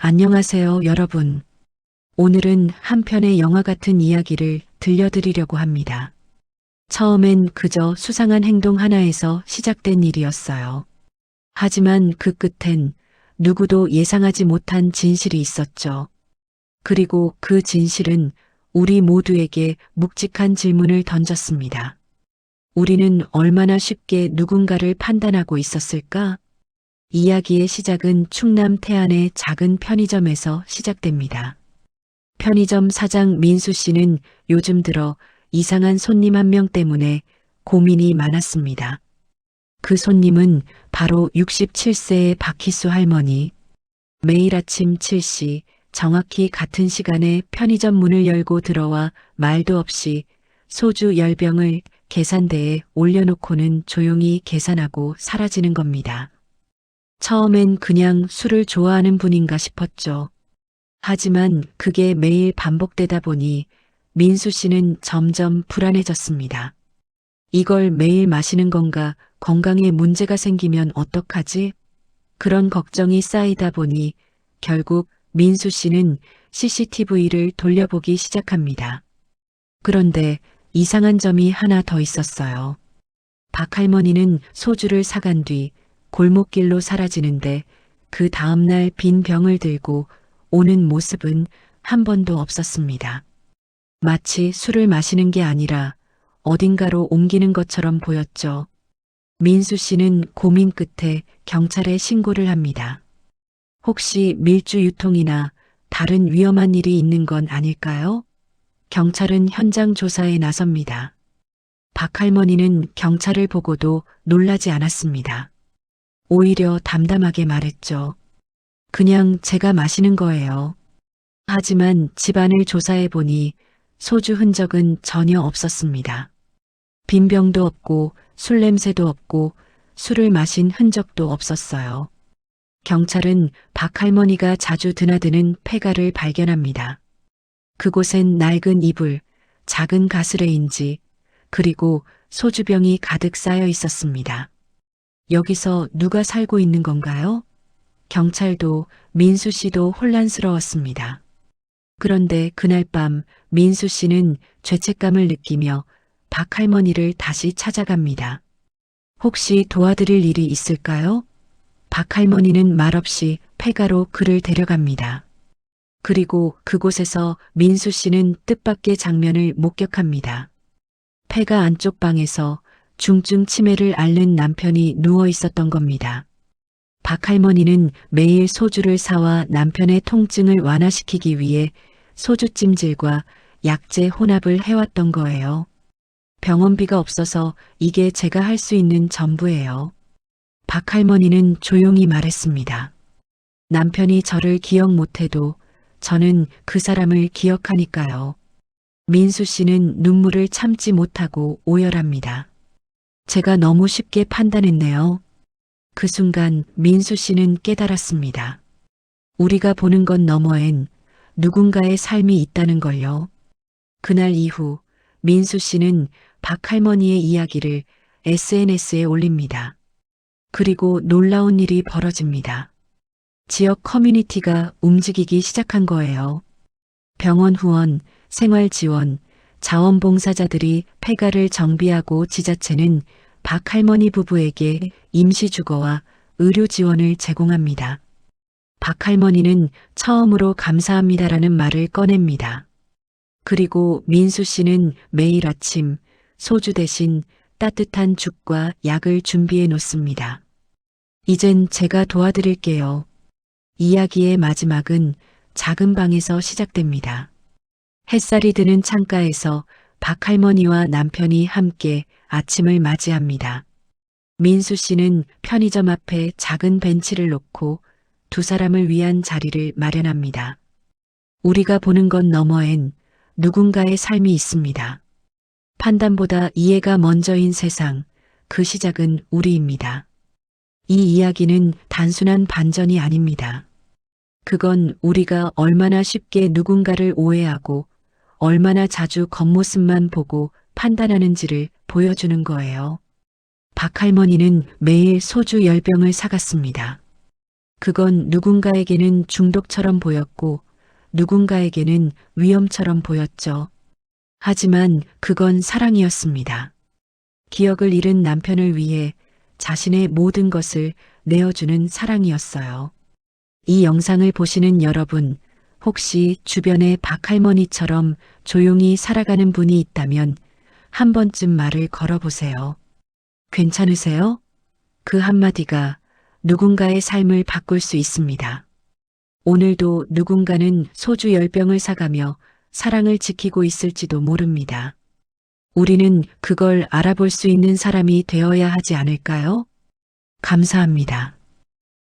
안녕하세요, 여러분. 오늘은 한 편의 영화 같은 이야기를 들려드리려고 합니다. 처음엔 그저 수상한 행동 하나에서 시작된 일이었어요. 하지만 그 끝엔 누구도 예상하지 못한 진실이 있었죠. 그리고 그 진실은 우리 모두에게 묵직한 질문을 던졌습니다. 우리는 얼마나 쉽게 누군가를 판단하고 있었을까? 이야기의 시작은 충남 태안의 작은 편의점에서 시작됩니다. 편의점 사장 민수 씨는 요즘 들어 이상한 손님 한 명 때문에 고민이 많았습니다. 그 손님은 바로 67세의 박희수 할머니. 매일 아침 7시 정확히 같은 시간에 편의점 문을 열고 들어와 말도 없이 소주 10병을 계산대에 올려놓고는 조용히 계산하고 사라지는 겁니다. 처음엔 그냥 술을 좋아하는 분인가 싶었죠. 하지만 그게 매일 반복되다 보니 민수 씨는 점점 불안해졌습니다. 이걸 매일 마시는 건가, 건강에 문제가 생기면 어떡하지? 그런 걱정이 쌓이다 보니 결국 민수 씨는 CCTV를 돌려보기 시작합니다. 그런데 이상한 점이 하나 더 있었어요. 박 할머니는 소주를 사간 뒤 골목길로 사라지는데 그 다음날 빈 병을 들고 오는 모습은 한 번도 없었습니다. 마치 술을 마시는 게 아니라 어딘가로 옮기는 것처럼 보였죠. 민수 씨는 고민 끝에 경찰에 신고를 합니다. 혹시 밀주 유통이나 다른 위험한 일이 있는 건 아닐까요? 경찰은 현장 조사에 나섭니다. 박 할머니는 경찰을 보고도 놀라지 않았습니다. 오히려 담담하게 말했죠. 그냥 제가 마시는 거예요. 하지만 집안을 조사해 보니 소주 흔적은 전혀 없었습니다. 빈 병도 없고 술 냄새도 없고 술을 마신 흔적도 없었어요. 경찰은 박 할머니가 자주 드나드는 폐가를 발견합니다. 그곳엔 낡은 이불, 작은 가스레인지, 그리고 소주병이 가득 쌓여 있었습니다. 여기서 누가 살고 있는 건가요? 경찰도 민수 씨도 혼란스러웠습니다. 그런데 그날 밤 민수 씨는 죄책감을 느끼며 박 할머니를 다시 찾아갑니다. 혹시 도와드릴 일이 있을까요? 박 할머니는 말없이 폐가로 그를 데려갑니다. 그리고 그곳에서 민수 씨는 뜻밖의 장면을 목격합니다. 폐가 안쪽 방에서 중증 치매를 앓는 남편이 누워 있었던 겁니다. 박 할머니는 매일 소주를 사와 남편의 통증을 완화시키기 위해 소주 찜질과 약재 혼합을 해왔던 거예요. 병원비가 없어서 이게 제가 할 수 있는 전부예요. 박 할머니는 조용히 말했습니다. 남편이 저를 기억 못해도 저는 그 사람을 기억하니까요. 민수 씨는 눈물을 참지 못하고 오열합니다. 제가 너무 쉽게 판단했네요. 그 순간 민수 씨는 깨달았습니다. 우리가 보는 것 너머엔 누군가의 삶이 있다는 걸요. 그날 이후 민수 씨는 박 할머니의 이야기를 SNS에 올립니다. 그리고 놀라운 일이 벌어집니다. 지역 커뮤니티가 움직이기 시작한 거예요. 병원 후원, 생활 지원, 자원봉사자들이 폐가를 정비하고 지자체는 박 할머니 부부에게 임시주거와 의료 지원을 제공합니다. 박 할머니는 처음으로 감사합니다라는 말을 꺼냅니다. 그리고 민수 씨는 매일 아침 소주 대신 따뜻한 죽과 약을 준비해 놓습니다. 이젠 제가 도와드릴게요. 이야기의 마지막은 작은 방에서 시작됩니다. 햇살이 드는 창가에서 박 할머니와 남편이 함께 아침을 맞이합니다. 민수 씨는 편의점 앞에 작은 벤치를 놓고 두 사람을 위한 자리를 마련합니다. 우리가 보는 것 너머엔 누군가의 삶이 있습니다. 판단보다 이해가 먼저인 세상, 그 시작은 우리입니다. 이 이야기는 단순한 반전이 아닙니다. 그건 우리가 얼마나 쉽게 누군가를 오해하고 얼마나 자주 겉모습만 보고 판단하는지를 보여주는 거예요. 박 할머니는 매일 소주 10병을 사갔습니다. 그건 누군가에게는 중독처럼 보였고 누군가에게는 위험처럼 보였죠. 하지만 그건 사랑이었습니다. 기억을 잃은 남편을 위해 자신의 모든 것을 내어주는 사랑이었어요. 이 영상을 보시는 여러분, 혹시 주변에 박할머니처럼 조용히 살아가는 분이 있다면 한 번쯤 말을 걸어보세요. 괜찮으세요? 그 한마디가 누군가의 삶을 바꿀 수 있습니다. 오늘도 누군가는 소주 10병을 사가며 사랑을 지키고 있을지도 모릅니다. 우리는 그걸 알아볼 수 있는 사람이 되어야 하지 않을까요? 감사합니다.